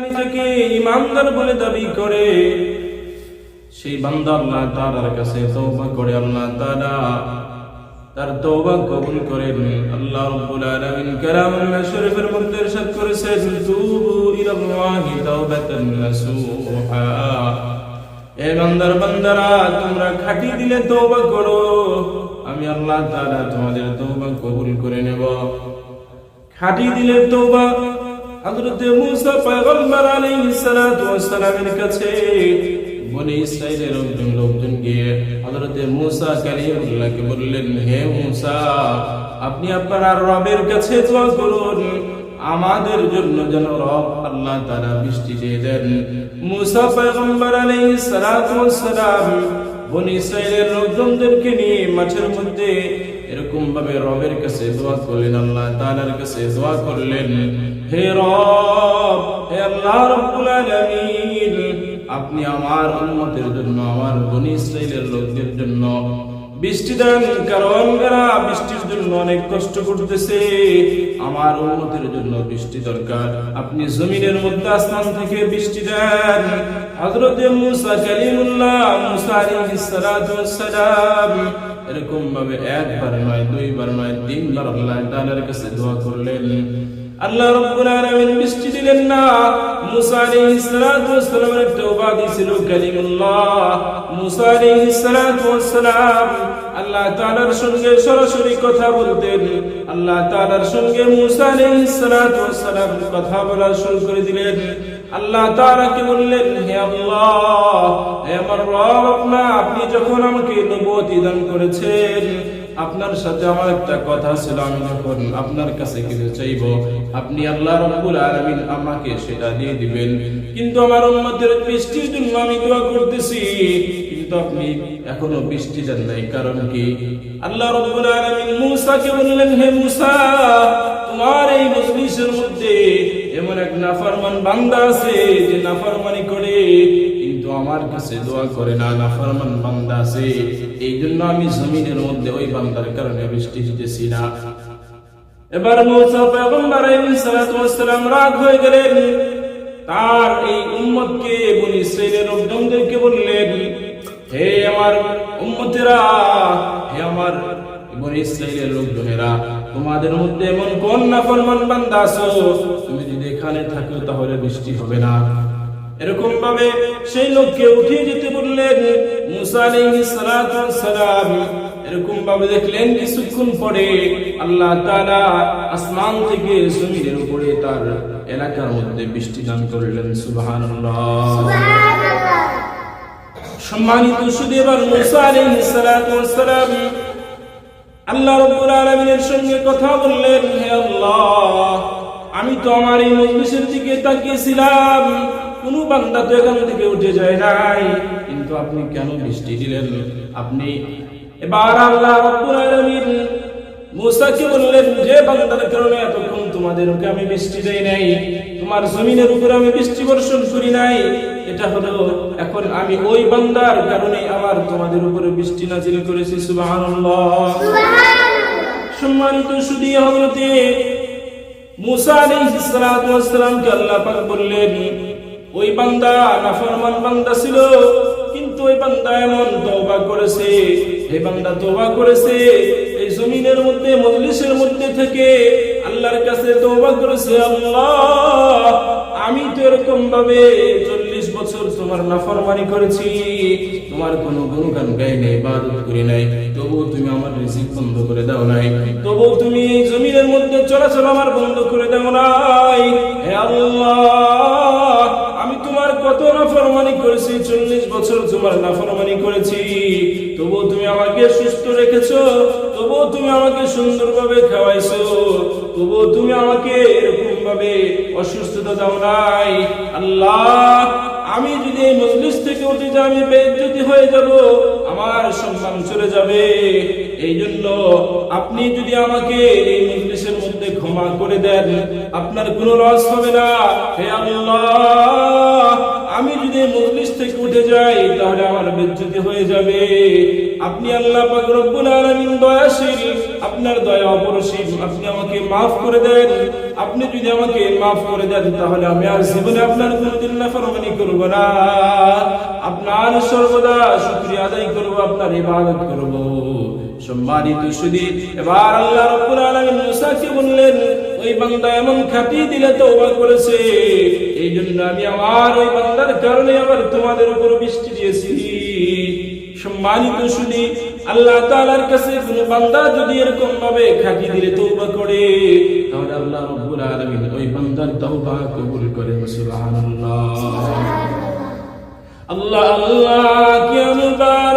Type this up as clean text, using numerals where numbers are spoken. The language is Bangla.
নিজেকে ইমানদার বলে দাবি করে সেই বান্দা আল্লাহ তাআলার কাছে তওবা করে আল্লাহ তাআলা তার তওবা কবুল করেন। আল্লাহ রাব্বুল আলামিন কালামুল শরীফের মধ্যে ইরশাদ করেছেন, তুবু ইলাল্লাহি তাওবাতান নাসুহা। এ বান্দারা তোমরা খাঁটি দিলে তওবা করো, আমি আল্লাহ তাআলা তোমাদের তওবা কবুল করে নেব। খাঁটি দিলে তওবা হযরত মুসা পয়গম্বর আলাইহিস সালাতু ওয়াস সালামের কাছে বনি ইসরাইলের লোকজন গিয়ে হযরত মুসা কালিমুল্লাহকে বললেন, হে মুসা, আপনি আপনার রবের কাছে দোয়া করুন আমাদের জন্য যেন রব আল্লাহ তাআলা বৃষ্টি দিয়ে দেন। মুসা পয়গম্বর আলাইহিস সালাতু ওয়াস সালাম বনি ইসরাইলের লোকজনদেরকে নিয়ে মাঠের মধ্যে এরকম ভাবে রবের কাছে দোয়া করলেন, আল্লাহ তাআলার কাছে দোয়া করলেন, হে রব, হে আল্লাহ রাব্বুল আলামিন, আপনি আমার উম্মতের জন্য, আমার বনি ইসরাইলের লোকদের জন্য বৃষ্টি দেন, কারণ এরা বৃষ্টির জন্য অনেক কষ্ট করতেছে। আমার উম্মতের জন্য বৃষ্টি দরকার, আপনি জমিনের মধ্যে আসমান থেকে বৃষ্টি দেন। হযরত মুসা কালিমুল্লাহ মুসা আলাইহিস সালাতু ওয়াস সালাম এরকম ভাবে একবার নয়, দুইবার নয়, তিনবার আল্লাহ তাআলার কাছে দোয়া করলেন। আল্লাহ রাব্বুল আলামিন বৃষ্টি দিলেন না। মুসা আলাইহিস সালাতু ওয়াস সালামের তওবা দিছিল কালিমুল্লাহ মুসা আলাইহিস সালাতু ওয়াস সালাম আল্লাহ তাআলার সঙ্গে সরাসরি কথা বলতেন। আল্লাহ তাআলার সঙ্গে মুসা আলাইহিস সালাতু ওয়াস সালাম কথা বলা শুরু করে দিলেন। আল্লাহ তাআলাকে বললেন, হে আল্লাহ, হে আমার রব, আপনি যখন আমাকে নবুয়ত দান করেছেন, আপনার সাথে আমার একটা কথা ছিল, আমি যখন আপনার কাছে কিছু চাইবো আপনি আল্লাহ রাব্বুল আলামিন আমাকে সেটা দিয়ে দিবেন। কিন্তু আমার উম্মতের বৃষ্টির জন্য আমি দোয়া করতেছি, কিন্তু আপনি এখনো বৃষ্টি দেন নাই, কারণ কি? আল্লাহ রাব্বুল আলামিন মুসাকে বললেন, হে মুসা, তোমার এই মজলিসের মধ্যে এমন এক নাফরমান বান্দা আছে যে নাফরমানি করে কিন্তু আমার কাছে দোয়া করে না, নাফরমান বান্দা আছে, এই জন্য আমি জমিনের মধ্যে ওই বান্দার কারণে বৃষ্টি দিতেছি না। এবার মুসা পয়গম্বর আলাইহিস সালাতু ওয়াস সালাম রাগ হয়ে গেলেন। তার এই উম্মতকে বনি ইসরাইলের লোকজনদেরকে বললেন, হে আমার উম্মতেরা, হে আমার বনি ইসরাইলের লোকজনেরা, তোমাদের মধ্যে এমন কোন নাফরমান বান্দা আছো, তুমি যদি এখানে থাকো তাহলে বৃষ্টি হবে না। এরকম ভাবে সেই লোককে উঠিয়ে যেতে বললেন। মুসা আলাইহিস সালাতু ওয়াস সালাম এরকম ভাবে দেখলেন, কিছুক্ষণ পরে আল্লাহ তাআলা আসমান থেকে জমিনের উপরে তার এলাকার মধ্যে বৃষ্টি দান করলেন। সুবহানাল্লাহ, সুবহানাল্লাহ। সম্মানিত শুধু এবার মুসা আলাইহিস সালাতু ওয়াস সালাম আল্লাহ রাব্বুল আলামিনের সঙ্গে কথা বললেন, হে আল্লাহ, আমি তো আমার এই মজলিসের দিকে তাকিয়েছিলাম, কোন বান্দা তো এখান থেকে উঠে যায় নাই, কিন্তু আপনি কেন বৃষ্টি দিলেন? আপনি এবার আল্লাহ রাব্বুল আলামিন মুসাকে বললেন, যে বান্দার কারণে এতক্ষণ তোমাদেরকে আমি বৃষ্টি দেই নাই, তোমার জমিনের উপরে আমি বৃষ্টি বর্ষণ করি নাই, এটা হলো এখন আমি ওই বান্দার কারণে আমার তোমাদের উপরে বৃষ্টি নাজিল করেছি। সুবহানাল্লাহ, সুবহানাল্লাহ। সম্মানিত শুধু হযরত মুসা আলাইহিস সালাতু ওয়াস সালামকে আল্লাহ পাক বললেন, ওই বান্দা নাফরমান বান্দা ছিল, কিন্তু ওই বান্দা এমন তওবা করেছে, এই বান্দা তওবা করেছে, এই জমিনের মধ্যে মজলিসের মধ্যে থেকে আল্লাহর কাছে তওবা করেছে, আল্লাহ, আমি তো এরকম ভাবে 40 বছর তোমার নাফরমানি করেছি, তোমার কোনো গুণগান গাই নাই, ইবাদত করি নাই, তবুও তুমি আমার রিজিক বন্ধ করে দাও নাই, তবুও তুমি এই জমিনের মধ্যে চলাচল আমার বন্ধ করে দাও নাই। হে আল্লাহ, আমি তোমার কত নাফরমানি করেছি, 40 বছর তোমার নাফরমানি করেছি, তবুও তুমি আমাকে সুস্থ রেখেছো, তবুও তুমি আমাকে সুন্দরভাবে খাওয়াইছো, তবুও তুমি আমাকে এরকম ভাবে অসুস্থতা দাও নাই। আল্লাহ, আমি যদি এই মজলিস থেকে উঠে যাই আমি বেইজ্জতি হয়ে যাব, আমার সম্মান চলে যাবে, এই জন্য আপনি যদি আমাকে এই মজলিসের মধ্যে ক্ষমা করে দেন, আপনার কোনো লস হবে না। হে আল্লাহ, আমি যদি মজলিস থেকে উঠে যাই তাহলে আমার বেজ্জতি হয়ে যাবে। আপনি আল্লাহ পাক রব্বুল আলামিন দয়াশীল, আপনার দয়া অপরিসীম। আপনি আমাকে মাফ করে দেন। আপনি যদি আমাকে মাফ করে দেন তাহলে আমি আর জীবনে আপনার কোনদিন নাফরমানি করব না, আপনার সর্বদা শুকরিয়া আদায় করব, আপনার ইবাদত করব। সম্মানিত সুধী, এবার আল্লাহ রাব্বুল আলামিন মুসাকে বললেন, ওই বান্দা এমন খাঁটি দিলে তওবা করেছে, এই জন্য আমি আমার ওই বান্দার কারণে আবার তোমাদের উপর বৃষ্টি দিয়েছি। সম্মানিত সুধী, আল্লাহ তাআলার কাছে কোন বান্দা যদি এরকম ভাবে খাঁটি দিলে তওবা করে, তাহলে আল্লাহ রাব্বুল আলামিন ওই বান্দার তওবা কবুল করেন। সুবহানাল্লাহ। আল্লাহ আল্লাহ কি অনুভব